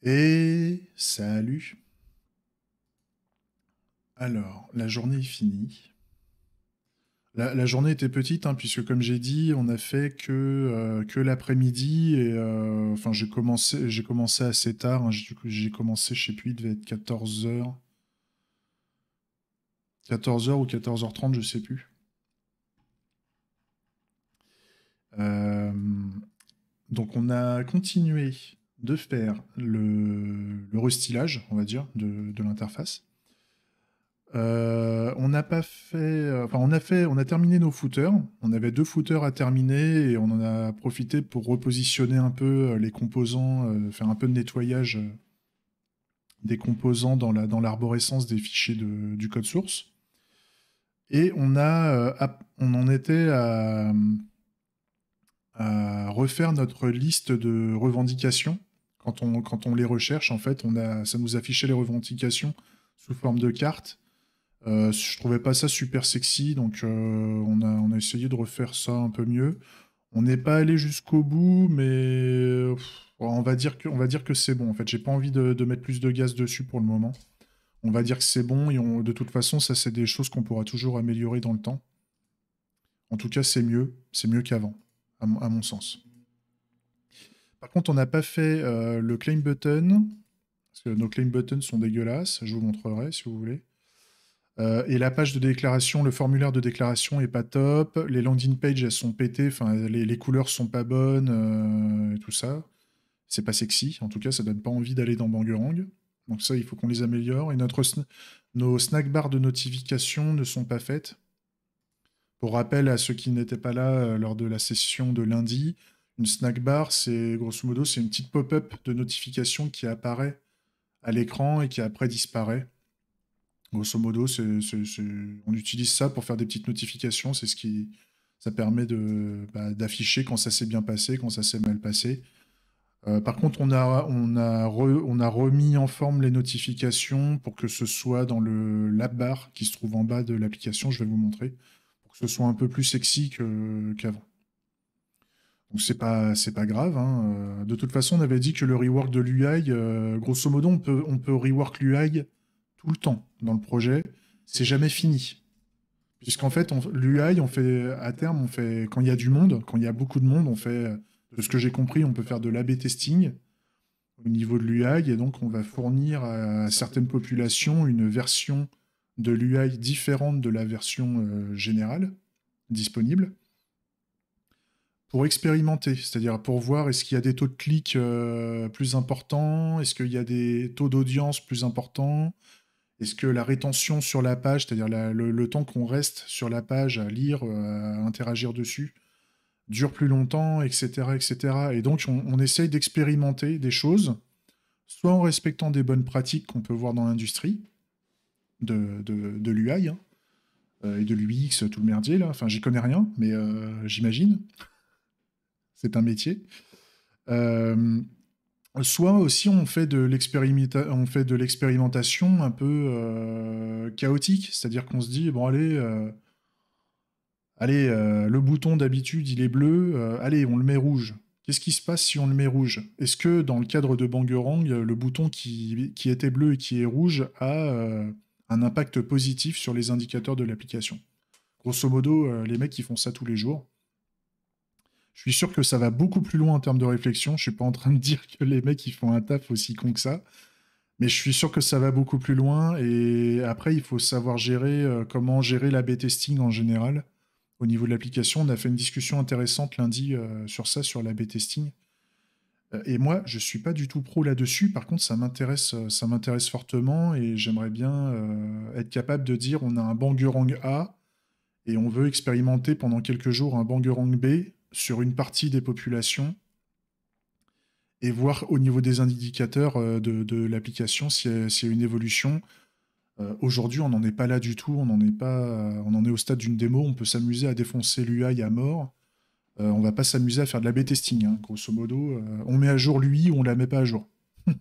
Et salut. Alors, la journée est finie. La journée était petite, hein, puisque comme j'ai dit, on a fait que l'après-midi. Et enfin, j'ai commencé assez tard, hein. J'ai commencé, je sais plus, il devait être 14 heures. 14 heures ou 14h30, je sais plus. Euh, donc on a continué de faire le restylage, on va dire, de l'interface. On n'a pas fait, enfin on a terminé nos footers. On avait deux footers à terminer et on en a profité pour repositionner un peu les composants, faire un peu de nettoyage des composants dans l'arborescence des fichiers du code source. Et on en était à refaire notre liste de revendications. Quand on les recherche, en fait, ça nous affichait les revendications sous forme de carte. Je trouvais pas ça super sexy, donc on a essayé de refaire ça un peu mieux. On n'est pas allé jusqu'au bout, mais on va dire que c'est bon. En fait, j'ai pas envie de mettre plus de gaz dessus pour le moment. On va dire que c'est bon et de toute façon, ça c'est des choses qu'on pourra toujours améliorer dans le temps. En tout cas, c'est mieux qu'avant, à mon sens. Par contre, on n'a pas fait le claim button, parce que nos claim buttons sont dégueulasses. Je vous montrerai si vous voulez. Et la page de déclaration, le formulaire de déclaration est pas top. Les landing pages, elles sont pétées. Enfin, les couleurs sont pas bonnes. Et tout ça. C'est pas sexy. En tout cas, ça donne pas envie d'aller dans Bangerang. Donc ça, il faut qu'on les améliore. Et nos snack bars de notification ne sont pas faites. Pour rappel à ceux qui n'étaient pas là lors de la session de lundi, une snack bar, c'est grosso modo, c'est une petite pop-up de notification qui apparaît à l'écran et qui après disparaît. Grosso modo, on utilise ça pour faire des petites notifications. Ça permet d'afficher quand ça s'est bien passé, quand ça s'est mal passé. Par contre, on a remis en forme les notifications pour que ce soit dans le lab bar qui se trouve en bas de l'application. Je vais vous montrer pour que ce soit un peu plus sexy qu'avant. Donc c'est pas grave, hein. De toute façon, on avait dit que le rework de l'UI, grosso modo, on peut rework l'UI tout le temps dans le projet. C'est jamais fini. Puisqu'en fait, l'UI, à terme, quand il y a du monde, quand il y a beaucoup de monde, de ce que j'ai compris, on peut faire de l'A/B testing au niveau de l'UI, et donc on va fournir à certaines populations une version de l'UI différente de la version générale disponible pour expérimenter, c'est-à-dire pour voir est-ce qu'il y a des taux de clics plus importants, est-ce qu'il y a des taux d'audience plus importants, est-ce que la rétention sur la page, c'est-à-dire le temps qu'on reste sur la page à lire, à interagir dessus, dure plus longtemps, etc., etc. Et donc on essaye d'expérimenter des choses, soit en respectant des bonnes pratiques qu'on peut voir dans l'industrie de l'UI, hein, et de l'UX, tout le merdier là. Enfin, j'y connais rien, mais j'imagine, c'est un métier. Euh, Soit aussi on fait de l'expérimentation un peu chaotique, c'est-à-dire qu'on se dit bon allez, le bouton d'habitude il est bleu, allez on le met rouge. Qu'est-ce qui se passe si on le met rouge? Est-ce que dans le cadre de Bangerang, le bouton qui était bleu et qui est rouge a un impact positif sur les indicateurs de l'application? Grosso modo, les mecs qui font ça tous les jours. Je suis sûr que ça va beaucoup plus loin en termes de réflexion. Je suis pas en train de dire que les mecs ils font un taf aussi con que ça, mais je suis sûr que ça va beaucoup plus loin. Et après, il faut savoir gérer comment gérer l'A/B testing en général. Au niveau de l'application, on a fait une discussion intéressante lundi sur ça, sur l'A/B testing. Et moi, je suis pas du tout pro là-dessus. Par contre, ça m'intéresse fortement et j'aimerais bien être capable de dire on a un Bangerang A et on veut expérimenter pendant quelques jours un Bangerang B sur une partie des populations et voir au niveau des indicateurs de l'application s'il y a une évolution. Aujourd'hui, on n'en est pas là du tout. On en est au stade d'une démo. On peut s'amuser à défoncer l'UI à mort. On va pas s'amuser à faire de l'A/B testing, hein. Grosso modo, on met à jour l'UI ou on la met pas à jour. On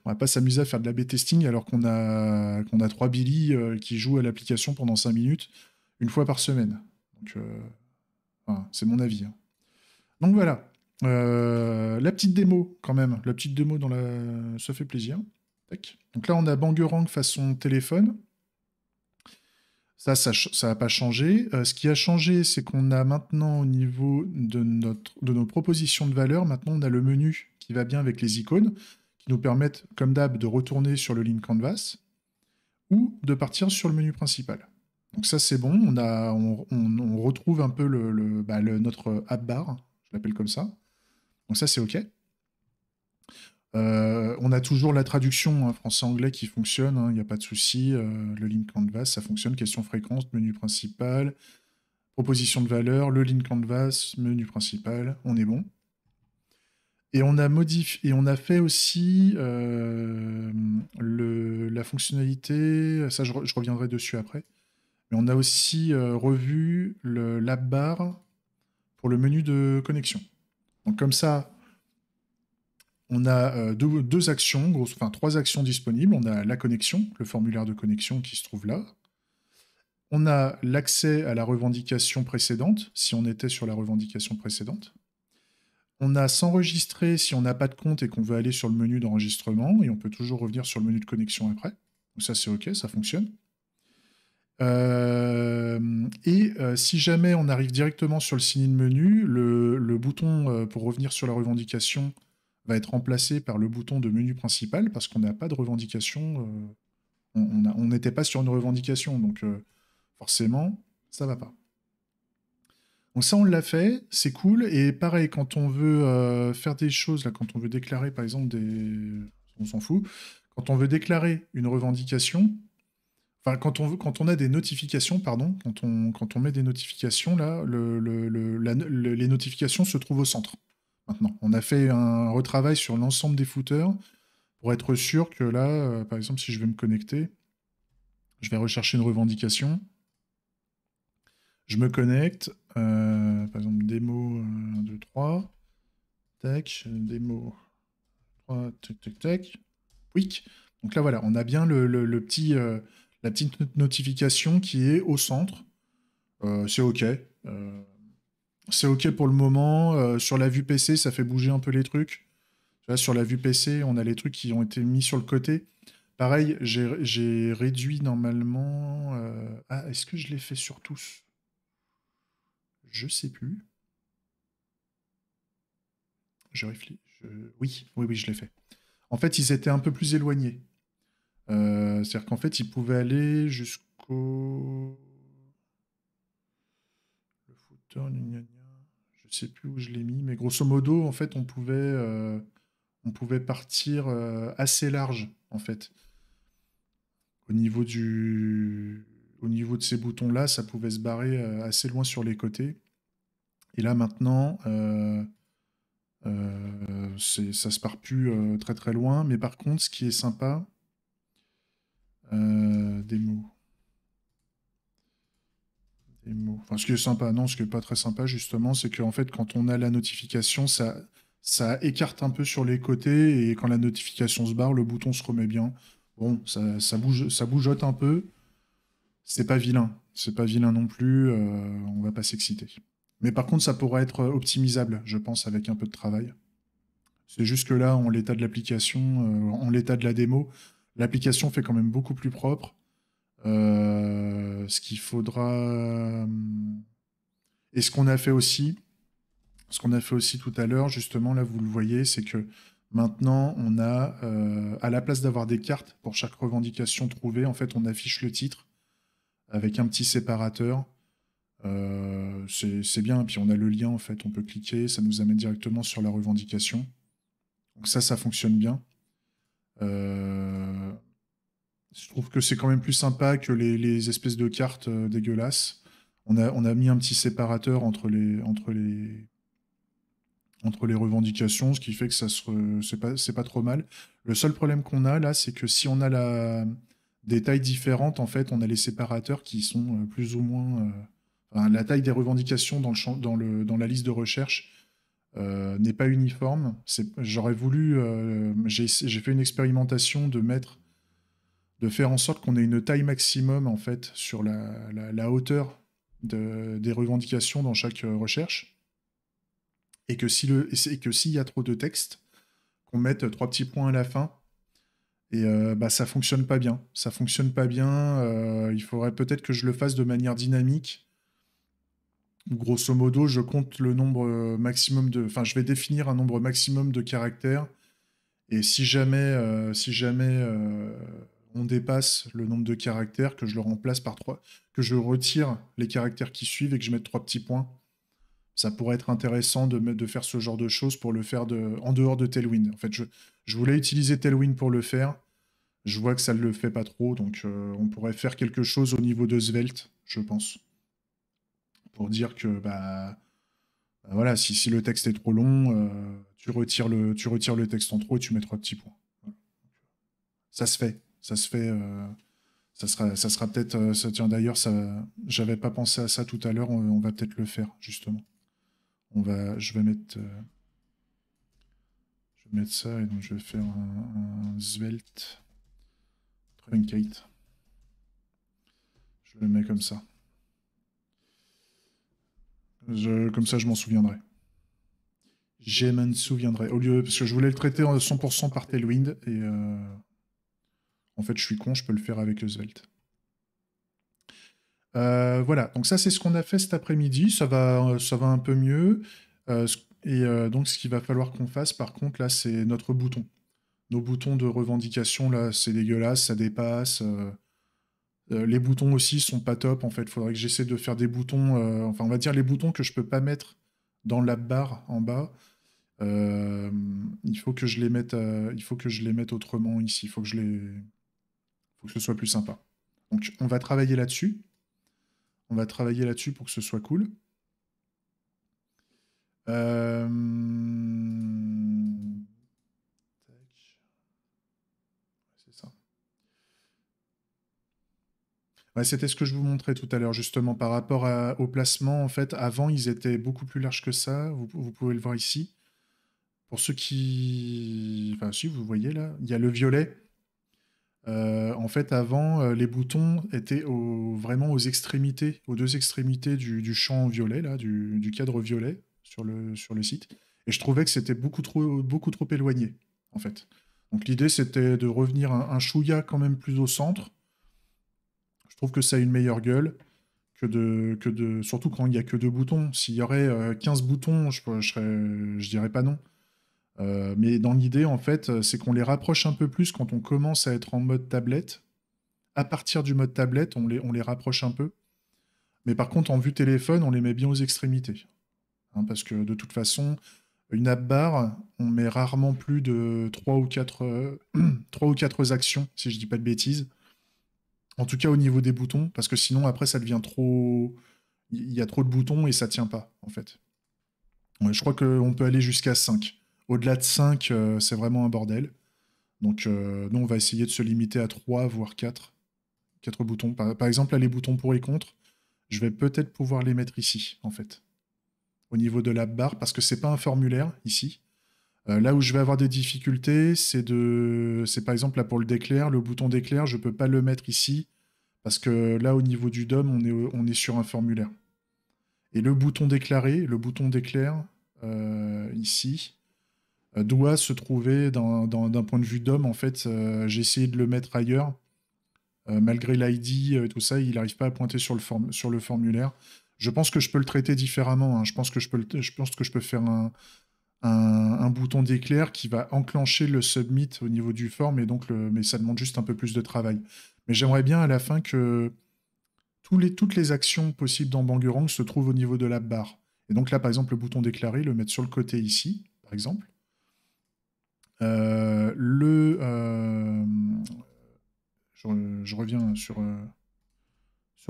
va pas s'amuser à faire de l'A/B testing alors qu'on a 3 Billy qui jouent à l'application pendant 5 minutes une fois par semaine. Donc, voilà, c'est mon avis, hein. Donc voilà. La petite démo, quand même. La petite démo dans la... Ça fait plaisir. Tac. Donc là, on a Bangerang façon téléphone. Ça n'a pas changé. Ce qui a changé, c'est qu'on a maintenant, au niveau de nos propositions de valeur, maintenant, on a le menu qui va bien avec les icônes, qui nous permettent, comme d'hab, de retourner sur le Lean Canvas ou de partir sur le menu principal. Donc ça, c'est bon. On retrouve un peu notre app bar, je l'appelle comme ça. Donc ça, c'est OK. On a toujours la traduction français-anglais qui fonctionne, il n'y a pas de souci. Le Lean Canvas, ça fonctionne. Question fréquence, menu principal, proposition de valeur, le Lean Canvas, menu principal, on est bon. Et on a fait aussi la fonctionnalité, ça je reviendrai dessus après, mais on a aussi revu l'app bar pour le menu de connexion. Donc comme ça, on a deux actions, enfin 3 actions disponibles. On a la connexion, le formulaire de connexion qui se trouve là. On a l'accès à la revendication précédente, si on était sur la revendication précédente. On a s'enregistrer si on n'a pas de compte et qu'on veut aller sur le menu d'enregistrement, et on peut toujours revenir sur le menu de connexion après. Donc ça, c'est OK, ça fonctionne. Si jamais on arrive directement sur le sign-in menu, le bouton pour revenir sur la revendication va être remplacé par le bouton de menu principal parce qu'on n'a pas de revendication. On n'était pas sur une revendication, donc forcément, ça va pas. Donc ça, on l'a fait, c'est cool. Et pareil, quand on veut faire des choses, là, quand on veut déclarer, par exemple, on s'en fout. Quand on veut déclarer une revendication, enfin, quand on a des notifications, pardon, quand on met des notifications, là, les notifications se trouvent au centre. Maintenant, on a fait un retravail sur l'ensemble des footers pour être sûr que là, par exemple, si je vais me connecter, je vais rechercher une revendication. Je me connecte, par exemple, démo 1, 2, 3, tac, démo 3, tac, tac, tac, quick. Donc là, voilà, on a bien la petite notification qui est au centre. C'est OK. C'est OK pour le moment. Sur la vue PC, ça fait bouger un peu les trucs. Là, sur la vue PC, on a les trucs qui ont été mis sur le côté. Pareil, j'ai réduit normalement... Ah, est-ce que je l'ai fait sur tous? Je sais plus. Je réfléchis. Oui, je l'ai fait. En fait, ils étaient un peu plus éloignés. C'est-à-dire qu'en fait, ils pouvaient aller jusqu'au... Le footer, gna gna gna. Je sais plus où je l'ai mis, mais grosso modo, en fait, on pouvait partir assez large, en fait. Au niveau de ces boutons-là, ça pouvait se barrer assez loin sur les côtés. Et là, maintenant, ça se part plus très très loin. Mais par contre, ce qui est sympa, des mots. Enfin, ce qui est sympa, non, ce qui est pas très sympa, justement, c'est qu'en fait, quand on a la notification, ça écarte un peu sur les côtés, et quand la notification se barre, le bouton se remet bien. Bon, ça bouge, ça bougeote un peu. C'est pas vilain. C'est pas vilain non plus. On va pas s'exciter. Mais par contre, ça pourrait être optimisable, je pense, avec un peu de travail. C'est juste que là, en l'état de l'application, en l'état de la démo, l'application fait quand même beaucoup plus propre. Ce qu'il faudra. Et ce qu'on a fait aussi tout à l'heure, justement, là, vous le voyez, c'est que maintenant, on a, à la place d'avoir des cartes pour chaque revendication trouvée, en fait, on affiche le titre avec un petit séparateur. C'est bien. Puis on a le lien, en fait, on peut cliquer, ça nous amène directement sur la revendication. Donc ça fonctionne bien. Je trouve que c'est quand même plus sympa que les espèces de cartes dégueulasses. On a mis un petit séparateur entre les revendications, ce qui fait que c'est pas trop mal. Le seul problème qu'on a là, c'est que si on a des tailles différentes, en fait, on a les séparateurs qui sont plus ou moins... enfin, la taille des revendications dans la liste de recherche n'est pas uniforme. J'aurais voulu... j'ai fait une expérimentation de faire en sorte qu'on ait une taille maximum, en fait, sur la hauteur des revendications dans chaque recherche. et que s'il y a trop de texte, qu'on mette 3 petits points à la fin. Et bah, ça fonctionne pas bien. Ça fonctionne pas bien. Il faudrait peut-être que je le fasse de manière dynamique. Grosso modo, je compte le nombre maximum de... Enfin, je vais définir un nombre maximum de caractères. Et si jamais on dépasse le nombre de caractères, que je le remplace par 3, que je retire les caractères qui suivent et que je mette 3 petits points, ça pourrait être intéressant de faire ce genre de choses pour le faire en dehors de Tailwind. En fait, je voulais utiliser Tailwind pour le faire. Je vois que ça ne le fait pas trop, donc on pourrait faire quelque chose au niveau de Svelte, je pense. Pour dire que bah voilà, si le texte est trop long, tu retires le texte en trop et tu mets 3 petits points. Voilà. Ça se fait. Ça se fait. Ça sera peut-être. Tiens, d'ailleurs, j'avais pas pensé à ça tout à l'heure. On va peut-être le faire, justement. Je vais mettre ça et donc je vais faire un Svelte Truncate. Je le mets comme ça. Comme ça, je m'en souviendrai. Je m'en souviendrai. Parce que je voulais le traiter en 100% par Tailwind, et en fait, je suis con, je peux le faire avec Svelte. Voilà, donc ça, c'est ce qu'on a fait cet après-midi. Ça va un peu mieux. Donc, ce qu'il va falloir qu'on fasse, par contre, là, c'est notre bouton. Nos boutons de revendication, là, c'est dégueulasse, ça dépasse. Les boutons aussi sont pas top, en fait. Il faudrait que j'essaie de faire des boutons, enfin, on va dire les boutons que je peux pas mettre dans la barre en bas. Il faut que je les mette autrement ici. Faut que ce soit plus sympa. Donc, on va travailler là-dessus. On va travailler là-dessus pour que ce soit cool. Tac. C'est ça. Ouais, c'était ce que je vous montrais tout à l'heure, justement, par rapport au placement. En fait, avant, ils étaient beaucoup plus larges que ça. Vous pouvez le voir ici. Pour ceux qui... Enfin, si, vous voyez là, il y a le violet. En fait, avant, les boutons étaient vraiment aux extrémités, aux deux extrémités du champ violet, là, du cadre violet sur le site. Et je trouvais que c'était beaucoup trop éloigné, en fait. Donc l'idée, c'était de revenir un chouïa quand même plus au centre. Je trouve que ça a une meilleure gueule surtout quand il n'y a que deux boutons. S'il y aurait 15 boutons, je dirais pas non. Mais dans l'idée, en fait, c'est qu'on les rapproche un peu plus quand on commence à être en mode tablette. À partir du mode tablette, on les rapproche un peu. Mais par contre, en vue téléphone, on les met bien aux extrémités. Hein, parce que de toute façon, une app bar, on met rarement plus de 3 ou 4, 3 ou 4 actions, si je dis pas de bêtises. En tout cas, au niveau des boutons, parce que sinon, après, ça devient trop... Il y a trop de boutons et ça tient pas, en fait. Ouais, je crois qu'on peut aller jusqu'à 5. Au-delà de 5, c'est vraiment un bordel. Donc, nous, on va essayer de se limiter à 3, voire 4. 4 boutons. Par exemple, là, les boutons pour et contre, je vais peut-être pouvoir les mettre ici, en fait. Au niveau de la barre, parce que c'est pas un formulaire, ici. Là où je vais avoir des difficultés, c'est par exemple, là, pour le bouton d'éclair, je peux pas le mettre ici, parce que là, au niveau du DOM, on est sur un formulaire. Et le bouton d'éclair, ici, doit se trouver d'un point de vue DOM. En fait, j'ai essayé de le mettre ailleurs. Malgré l'ID et tout ça, il n'arrive pas à pointer sur le formulaire. Je pense que je peux le traiter différemment. Hein. Je pense que je peux faire un bouton d'éclair qui va enclencher le submit au niveau du form, et donc mais ça demande juste un peu plus de travail. Mais j'aimerais bien à la fin que toutes les actions possibles dans Bangarang se trouvent au niveau de la barre. Et donc là, par exemple, le bouton déclaré, le mettre sur le côté ici, par exemple. Je reviens sur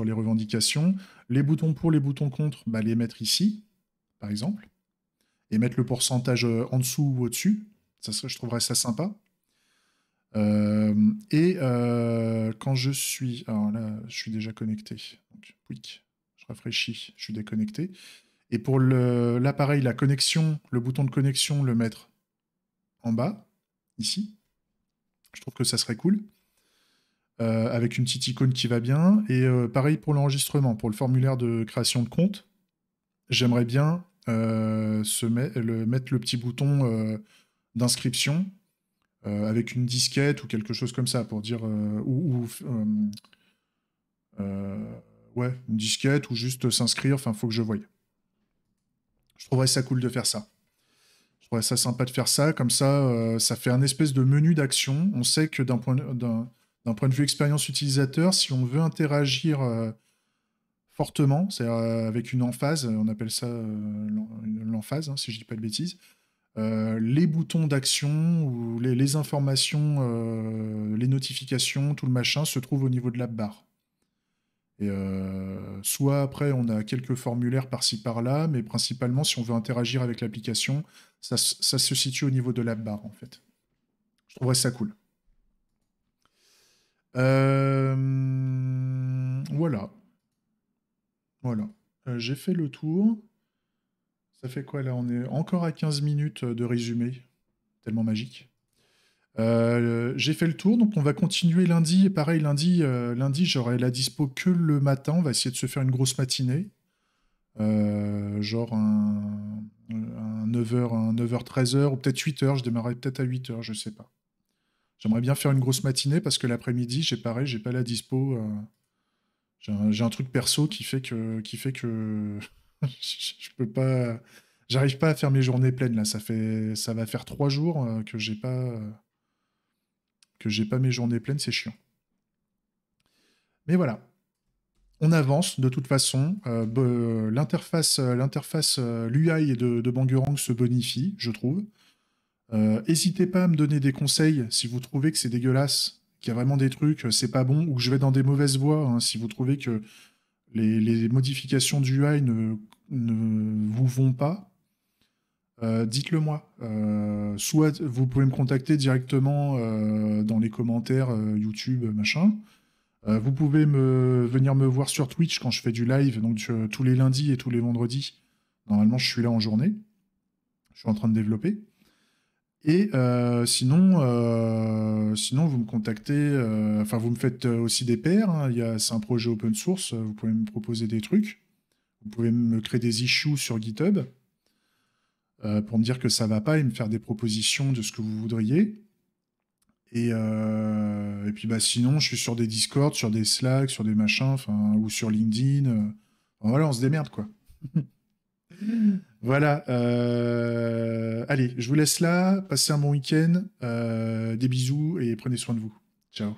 les revendications. Les boutons pour, les boutons contre, bah, les mettre ici, par exemple. Et mettre le pourcentage en dessous ou au-dessus. Je trouverais ça sympa. Quand je suis... Alors là, je suis déjà connecté. Donc, quick, je rafraîchis, je suis déconnecté. Et pour l'appareil, la connexion, le bouton de connexion, le mettre en bas, ici. Je trouve que ça serait cool. Avec une petite icône qui va bien. Et pareil pour l'enregistrement, pour le formulaire de création de compte. J'aimerais bien mettre le petit bouton d'inscription avec une disquette ou quelque chose comme ça pour dire ouais, une disquette ou juste s'inscrire. Enfin, faut que je voie. Je trouverais ça cool de faire ça. Je trouverais ça sympa de faire ça. Comme ça, ça fait un espèce de menu d'action. On sait que d'un point de vue expérience utilisateur, si on veut interagir fortement, c'est-à-dire avec une emphase, on appelle ça l'emphase, hein, si je dis pas de bêtises, les boutons d'action ou les informations, les notifications, tout le machin se trouve au niveau de la barre. Et soit après, on a quelques formulaires par-ci par-là, mais principalement, si on veut interagir avec l'application, ça se situe au niveau de la barre, en fait. Je trouverais ça cool. Voilà. Voilà. J'ai fait le tour. Ça fait quoi là? On est encore à 15 minutes de résumé. Tellement magique. J'ai fait le tour, donc on va continuer lundi. Et pareil, lundi j'aurai la dispo que le matin. On va essayer de se faire une grosse matinée. Genre un 9h, un 9h, 13h, ou peut-être 8h. Je démarrerai peut-être à 8h, je sais pas. J'aimerais bien faire une grosse matinée parce que l'après-midi, j'ai pas la dispo. J'ai un truc perso qui fait que je peux pas, j'arrive pas à faire mes journées pleines là. Ça va faire 3 jours que j'ai pas mes journées pleines, c'est chiant. Mais voilà, on avance de toute façon. L'interface, l'UI de Bangarang se bonifie, je trouve. N'hésitez pas à me donner des conseils si vous trouvez que c'est dégueulasse, qu'il y a vraiment des trucs, c'est pas bon, ou que je vais dans des mauvaises voies, hein, si vous trouvez que les modifications du UI ne vous vont pas, dites-le moi. Soit vous pouvez me contacter directement dans les commentaires YouTube, machin. Vous pouvez venir me voir sur Twitch quand je fais du live, donc tous les lundis et tous les vendredis. Normalement, je suis là en journée. Je suis en train de développer. Et sinon, vous me contactez, enfin, vous me faites aussi des pairs, hein. C'est un projet open source, vous pouvez me proposer des trucs. Vous pouvez me créer des issues sur GitHub pour me dire que ça va pas et me faire des propositions de ce que vous voudriez. Et puis bah, sinon, je suis sur des Discord, sur des Slack, sur des machins, enfin, ou sur LinkedIn. Enfin, voilà, on se démerde, quoi. Voilà. Allez, je vous laisse là. Passez un bon week-end. Des bisous et prenez soin de vous. Ciao.